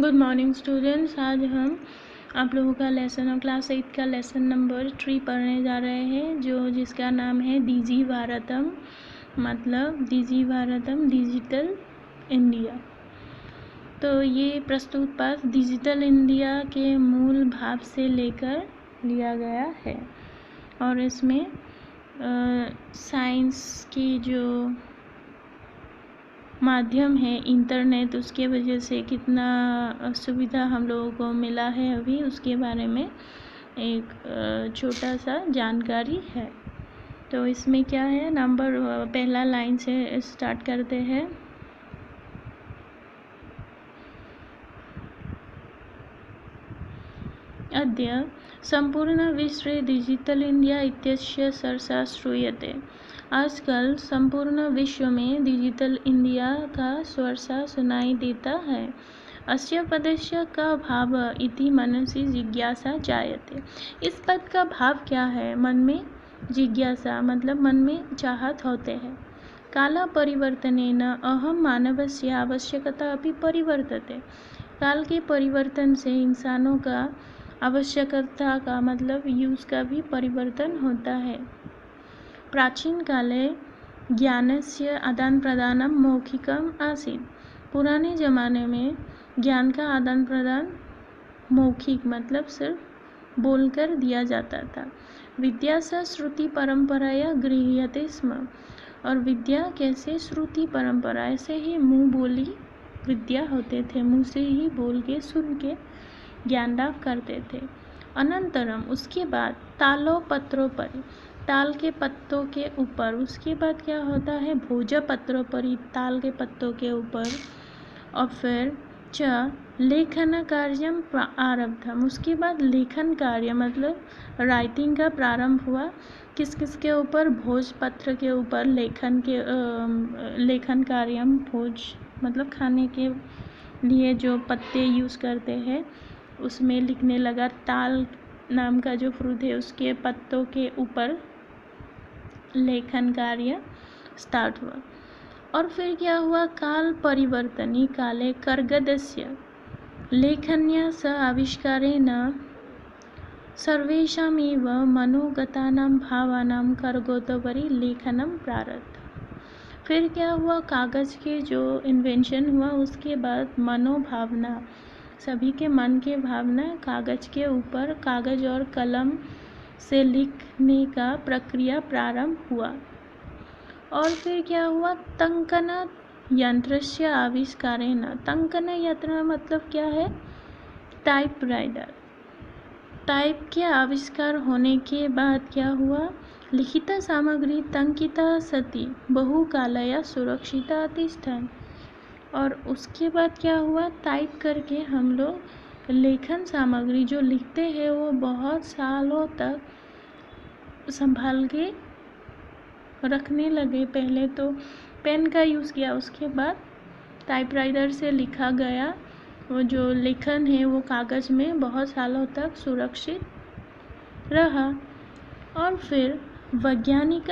Good morning students. आज हम आप लोगों का लेसन और क्लास 8 का लेसन नंबर 3 पढ़ने जा रहे हैं, जिसका नाम है डिजी भारतम, मतलब डिजी भारतम डिजिटल इंडिया। तो ये प्रस्तुत पाठ डिजिटल इंडिया के मूल भाव से लेकर लिया गया है और इसमें साइंस की जो माध्यम है इंटरनेट, उसके वजह से कितना सुविधा हम लोगों को मिला है अभी, उसके बारे में एक छोटा सा जानकारी है। तो इसमें क्या है, पहला लाइन से स्टार्ट करते हैं। अद्य संपूर्ण विश्वे डिजिटल इंडिया इत्यस्य चर्चा श्रूयते। आजकल संपूर्ण विश्व में डिजिटल इंडिया का चर्चा सुनाई देता है। अस्य पदस्य का भाव इति मनसि जिज्ञासा जायते। इस पद का भाव क्या है? मन में जिज्ञासा, मतलब मन में चाहत होते हैं। काला परिवर्तनेन अहम मानवस्य आवश्यकता अपि परिवर्तते। काल के परिवर्तन से इंसानों का आवश्यकता का, मतलब यूज़ का भी परिवर्तन होता है। प्राचीन काले ज्ञानस्य आदान प्रदानम मौखिकम आसीत्। पुराने ज़माने में ज्ञान का आदान प्रदान मौखिक, मतलब सिर्फ बोलकर दिया जाता था। विद्या स श्रुति परंपराया गृह्यते स्म। और विद्या कैसे? श्रुति परंपरा से ही मुँह बोली विद्या होते थे, मुँह से ही बोल के सुन के ज्ञान लाभ करते थे। अनंतरम, उसके बाद तालो पत्रों पर, ताल के पत्तों के ऊपर, उसके बाद क्या होता है, भोज पत्रों पर, ताल के पत्तों के ऊपर। और फिर च लेखन कार्यम आरब्धम, उसके बाद लेखन कार्य, मतलब राइटिंग का प्रारंभ हुआ। किस किस के ऊपर? भोजपत्र के ऊपर लेखन कार्यम, भोज मतलब खाने के लिए जो पत्ते यूज़ करते हैं उसमें लिखने लगा। ताल नाम का जो फ्रूट है उसके पत्तों के ऊपर लेखन कार्य स्टार्ट हुआ। और फिर क्या हुआ? काल परिवर्तनी काले कर्गदस्य लेखन्या स आविष्कारेण सर्वेषामेव मनोगतानां भावानां कर्गोपरि लेखनम प्रारब्ध। फिर क्या हुआ? कागज़ के जो इन्वेंशन हुआ उसके बाद मनोभावना, सभी के मन के भावना कागज़ के ऊपर, कागज़ और कलम से लिखने का प्रक्रिया प्रारंभ हुआ। और फिर क्या हुआ? टंकन यंत्रस्य आविष्कारेण। टंकन यंत्र मतलब क्या है? टाइपराइटर। टाइप के आविष्कार होने के बाद क्या हुआ? लिखिता सामग्री टंकिता सती बहुकालया सुरक्षिता तिष्ठन्। और उसके बाद क्या हुआ? टाइप करके हम लोग लेखन सामग्री जो लिखते हैं वो बहुत सालों तक संभाल के रखने लगे। पहले तो पेन का यूज़ किया, उसके बाद टाइपराइटर से लिखा गया वो जो लेखन है वो कागज़ में बहुत सालों तक सुरक्षित रहा। और फिर वैज्ञानिक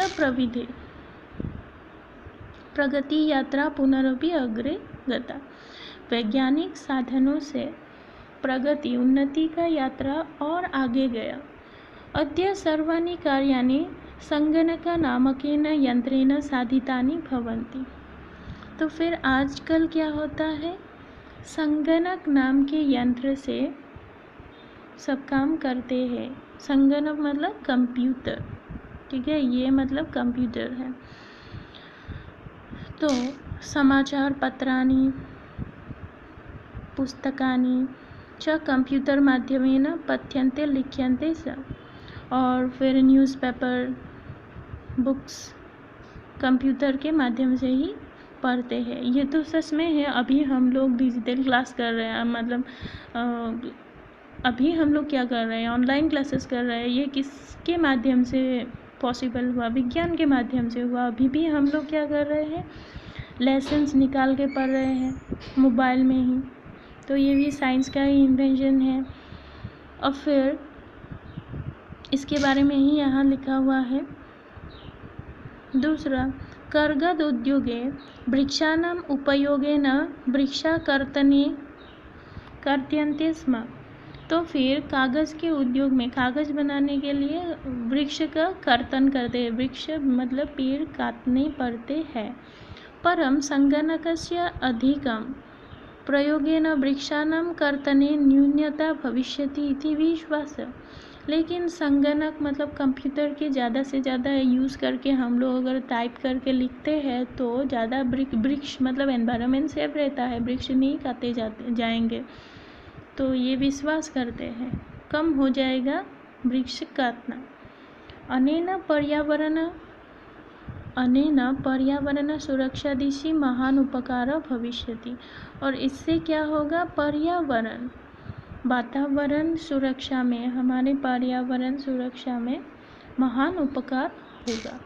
प्रगति यात्रा पुनरपि अग्रे गता। वैज्ञानिक साधनों से प्रगति, उन्नति का यात्रा और आगे गया। अद्य सर्वाणि कार्याणि संगणक नामकेन यंत्रेण साधितानि भवन्ति। तो फिर आजकल क्या होता है? संगणक नाम के यंत्र से सब काम करते हैं। संगणक मतलब कंप्यूटर, ठीक है, ये मतलब कंप्यूटर है। तो समाचार पत्राणि पुस्तकानि च कंप्यूटर माध्यमेन पठ्यन्ते लिख्यन्ते च। और फिर न्यूज़पेपर, बुक्स कंप्यूटर के माध्यम से ही पढ़ते हैं। ये तो सच में है। अभी हम लोग डिजिटल क्लास कर रहे हैं, मतलब अभी हम लोग क्या कर रहे हैं? ऑनलाइन क्लासेस कर रहे हैं। ये किसके माध्यम से पॉसिबल हुआ? विज्ञान के माध्यम से हुआ। अभी भी हम लोग क्या कर रहे हैं? लेसन्स निकाल के पढ़ रहे हैं मोबाइल में ही। तो ये भी साइंस का ही इन्वेंशन है। और फिर इसके बारे में ही यहाँ लिखा हुआ है। दूसरा, कर्गद उद्योगे वृक्षाणाम उपयोगेन वृक्षाकर्तने कर्तन्ते स्म। तो फिर कागज़ के उद्योग में कागज़ बनाने के लिए वृक्ष का कर्तन करते हैं। वृक्ष मतलब पेड़ काटने पड़ते हैं। परम संगणकस्य अधिकं प्रयोगेन वृक्षाणां कर्तने न्यूनता भविष्यति इति विश्वासः। लेकिन संगणक मतलब कंप्यूटर के ज़्यादा से ज़्यादा यूज़ करके हम लोग अगर टाइप करके लिखते हैं तो ज़्यादा वृक्ष मतलब एनवायरनमेंट सेफ रहता है, वृक्ष नहीं काटे जाएंगे। तो ये विश्वास करते हैं कम हो जाएगा वृक्ष काटना। अनेन पर्यावरण सुरक्षा दिशि महान उपकार भविष्यति। और इससे क्या होगा, वातावरण सुरक्षा में, हमारे पर्यावरण सुरक्षा में महान उपकार होगा।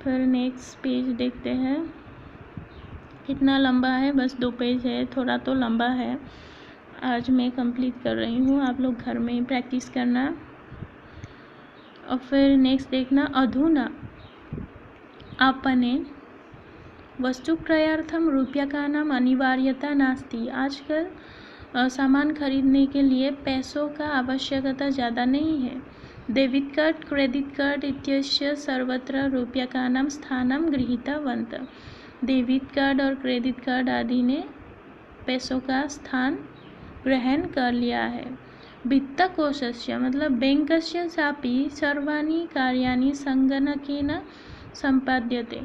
फिर नेक्स्ट पेज देखते हैं कितना लंबा है, बस 2 पेज है, थोड़ा तो लंबा है। आज मैं कंप्लीट कर रही हूँ, आप लोग घर में प्रैक्टिस करना। और फिर नेक्स्ट देखना, अधुना आपने वस्तुक्रयार्थम रूप्यकाणाम अनिवार्यता नास्ति। आजकल सामान खरीदने के लिए पैसों का आवश्यकता ज़्यादा नहीं है। डेबिट कार्ड, क्रेडिट कार्ड इत्यस्य सर्वत्र रूप्यकाणां स्थानं गृहीतवन्तः। डेबिट कार्ड और क्रेडिट कार्ड आदि ने पैसों का स्थान ग्रहण कर लिया है। वित्तकोशस्य मतलब बैंकस्य सापि सर्वाणि कार्याणि संगणकेन संपाद्यते।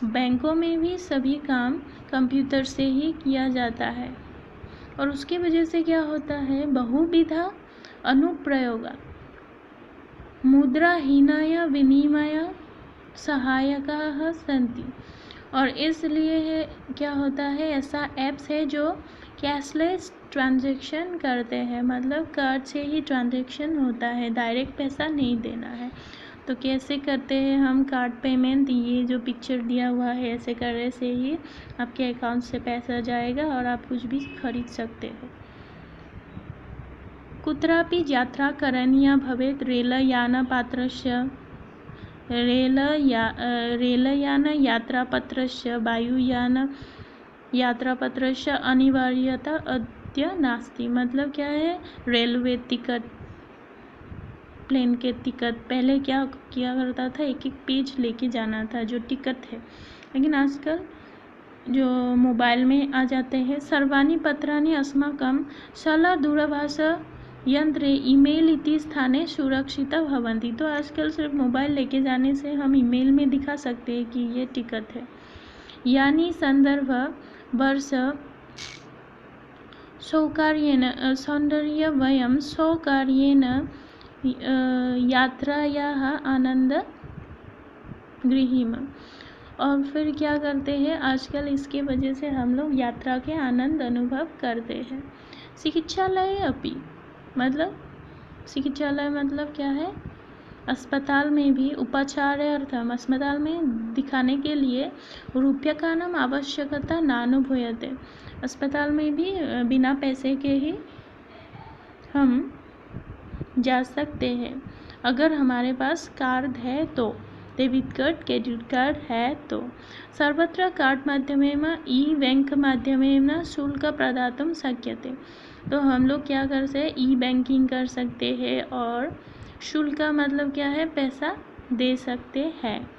बैंकों में भी सभी काम कंप्यूटर से ही किया जाता है। और उसकी वजह से क्या होता है, बहुविधा अनुप्रयोगा मुद्राहीनाय विनिमय सहायकाः सन्ति। और इसलिए क्या होता है, ऐसा ऐप्स है जो कैशलेस ट्रांजैक्शन करते हैं, मतलब कार्ड से ही ट्रांजैक्शन होता है, डायरेक्ट पैसा नहीं देना है। तो कैसे करते हैं हम कार्ड पेमेंट, ये जो पिक्चर दिया हुआ है ऐसे करने से ही आपके अकाउंट से पैसा जाएगा और आप कुछ भी खरीद सकते हैं। कुत्रापि यात्रा करणीया भवेत् रेलयानपात्रस्य रेलयान यात्रापत्रस्य वायुयान यात्रापत्रस्य अनिवार्यता अद्य नास्ति। मतलब क्या है, रेलवे टिकट, प्लेन के टिकट, पहले क्या किया करता था, एक एक पेज लेके जाना था जो टिकट है, लेकिन आजकल जो मोबाइल में आ जाते हैं। सर्वाणि पत्राणि अस्माकं दूरभाष यंत्रे ईमेल इति स्थाने सुरक्षिता भवन्ति। तो आजकल सिर्फ मोबाइल लेके जाने से हम ईमेल में दिखा सकते हैं कि ये टिकट है। यानी संदर्भ वर्ष वयं सौकर्येण यात्रायाः आनंद गृहीम। और फिर क्या करते हैं, आजकल इसके वजह से हम लोग यात्रा के आनंद अनुभव करते हैं। चिकित्सालय अपि मतलब, चिकित्सालय मतलब क्या है, अस्पताल में भी उपचारार्थम, अस्पताल में दिखाने के लिए रूप्यकाणां आवश्यकता नानुभूयते। अस्पताल में भी बिना पैसे के ही हम जा सकते हैं, अगर हमारे पास कार्ड है तो, डेबिट कार्ड, क्रेडिट कार्ड है तो। सर्वत्र कार्ड माध्यमेन ई बैंक माध्यमेन शुल्क प्रदातुं शक्यते। तो हम लोग क्या कर सकते हैं, ई बैंकिंग कर सकते हैं और शुल्क मतलब क्या है, पैसा दे सकते हैं।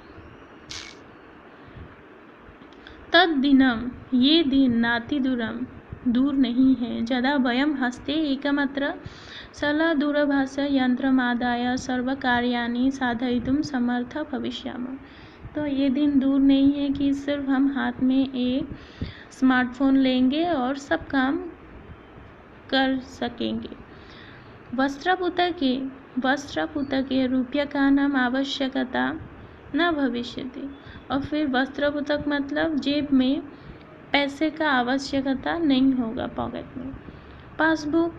तद्दिनम, ये दिन, नाति दूरम, दूर नहीं है, यदा वयं हस्ते एकमात्र दूरभाष यंत्रमादाय सर्वकार्याणि साधयितुं समर्थ भविष्यामः। तो ये दिन दूर नहीं है कि सिर्फ हम हाथ में एक स्मार्टफोन लेंगे और सब काम कर सकेंगे। वस्त्रपुतके रूप्यकाणां आवश्यकता न भविष्यति। और फिर वस्त्रपुतक मतलब जेब में पैसे का आवश्यकता नहीं होगा, पॉकेट में। पासबुक,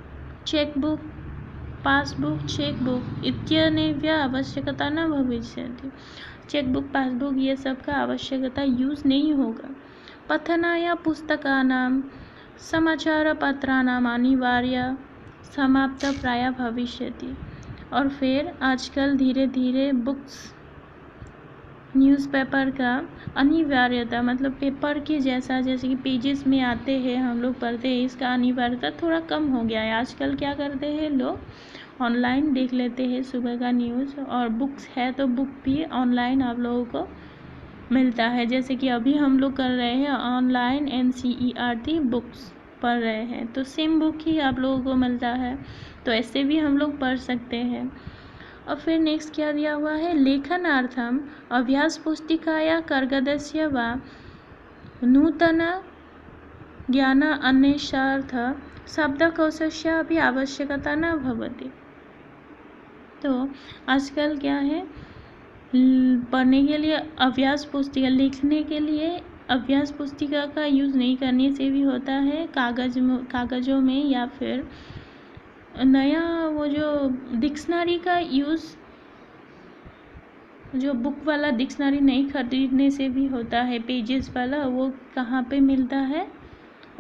चेकबुक इत्यनेभ्य आवश्यकता न भविष्यति। चेकबुक, पासबुक ये सब का आवश्यकता यूज़ नहीं होगा। पठनाय पुस्तकानां समाचारपत्राणां अनिवार्य समाप्त प्राय भविष्यति। और फिर आजकल धीरे धीरे बुक्स न्यूज़पेपर का अनिवार्यता, मतलब पेपर के जैसा जैसे कि पेजेस में आते हैं हम लोग पढ़ते हैं, इसका अनिवार्यता थोड़ा कम हो गया है। आजकल क्या करते हैं लोग, ऑनलाइन देख लेते हैं सुबह का न्यूज़, और बुक्स है तो बुक भी ऑनलाइन आप लोगों को मिलता है। जैसे कि अभी हम लोग कर रहे हैं ऑनलाइन NCERT बुक्स पढ़ रहे हैं, तो सेम बुक ही आप लोगों को मिलता है, तो ऐसे भी हम लोग पढ़ सकते हैं। और फिर नेक्स्ट क्या दिया हुआ है, लेखनार्थम अभ्यास पुस्तिकाया कर्गदस्य वा नूतन ज्ञान अन्वेषणार्थ शब्दकोशस्य अपि आवश्यकता न भवति। तो आजकल क्या है, पढ़ने के लिए अभ्यास पुस्तिका, लिखने के लिए अभ्यास पुस्तिका का यूज़ नहीं करने से भी होता है, कागज़ों में, या फिर नया वो जो डिक्शनरी का यूज़, जो बुक वाला डिक्शनरी नहीं खरीदने से भी होता है, पेजेस वाला, वो कहाँ पे मिलता है,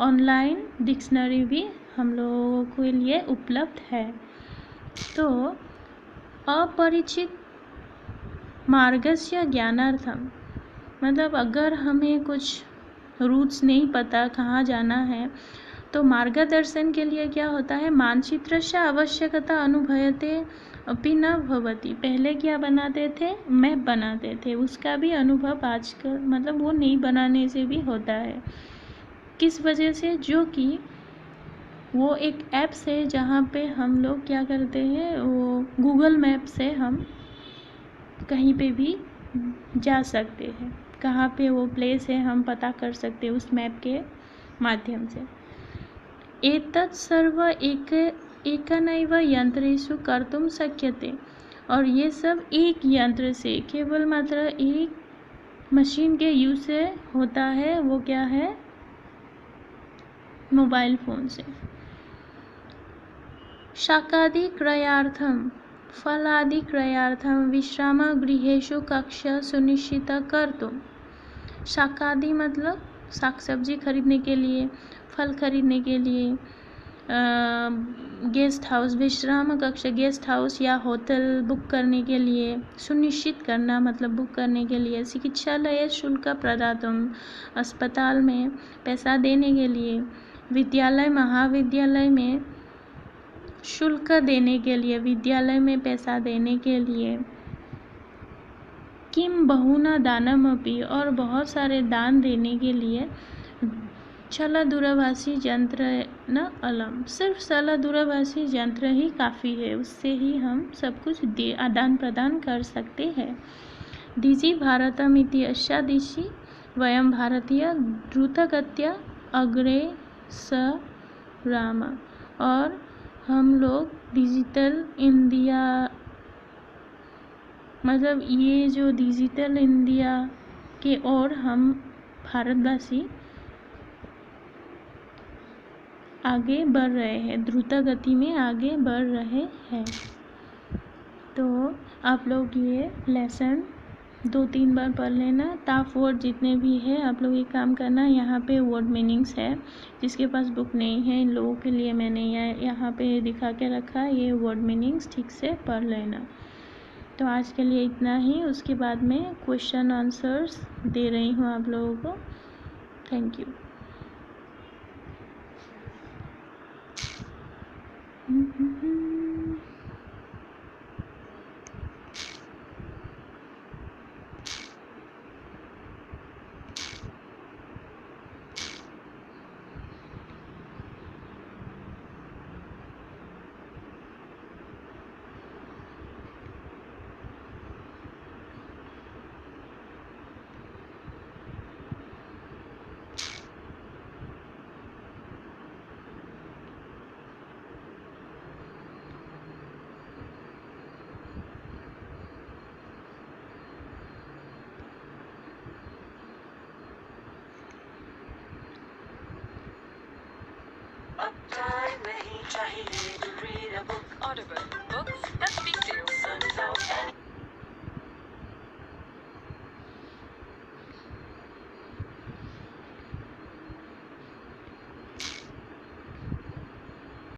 ऑनलाइन डिक्शनरी भी हम लोगों के लिए उपलब्ध है। तो अपरिचित मार्गस्य ज्ञानार्थम, मतलब अगर हमें कुछ रूट्स नहीं पता कहाँ जाना है, तो मार्गदर्शन के लिए क्या होता है, मानचित्रस्य आवश्यकता अनुभूयते अपि न भवति। पहले क्या बनाते थे, मैप बनाते थे, उसका भी अनुभव आजकल मतलब वो नहीं बनाने से भी होता है। किस वजह से, जो कि वो एक ऐप्स है जहाँ पे हम लोग क्या करते हैं, वो गूगल मैप से हम कहीं पे भी जा सकते हैं, कहाँ पे वो प्लेस है हम पता कर सकते हैं उस मैप के माध्यम से। एतत् सर्व एकनैव यंत्रेषु कर्तुं शक्यते, और ये सब एक यंत्र से, केवल मात्र एक मशीन के यूज से होता है, वो क्या है, मोबाइल फ़ोन से। शाकादि क्रयार्थम फलादि क्रयार्थम विश्रामगृहेषु कक्षा सुनिश्चिता कर्तुं। शाकादि मतलब साग सब्जी खरीदने के लिए, फल खरीदने के लिए, गेस्ट हाउस, विश्राम कक्ष गेस्ट हाउस या होटल बुक करने के लिए, सुनिश्चित करना मतलब बुक करने के लिए, चिकित्सालय शुल्क प्रदातुं, अस्पताल में पैसा देने के लिए, विद्यालय महाविद्यालय में शुल्क देने के लिए, विद्यालय में पैसा देने के लिए, किम बहुना दानमपि, और बहुत सारे दान देने के लिए, चल दूरभाषी यंत्र न अलम, सिर्फ चल दूरभाषी यंत्र ही काफ़ी है, उससे ही हम सब कुछ आदान प्रदान कर सकते हैं। दिशि भारतम इति अस्या दिशि वयम भारतीय द्रुतगत्या अग्रे सराम, और हम लोग डिजिटल इंडिया, मतलब ये जो डिजिटल इंडिया के ओर हम भारतवासी आगे बढ़ रहे हैं, द्रुत गति में आगे बढ़ रहे हैं। तो आप लोग ये लेसन 2-3 बार पढ़ लेना। टाफ वर्ड जितने भी है आप लोग ये काम करना। यहाँ पे वर्ड मीनिंग्स है, जिसके पास बुक नहीं है इन लोगों के लिए मैंने यहाँ पे दिखा के रखा, ये वर्ड मीनिंग्स ठीक से पढ़ लेना। तो आज के लिए इतना ही, उसके बाद में क्वेश्चन आंसर्स दे रही हूँ आप लोगों को। Thank you. Time नहीं चाहिए to read a book. Audible books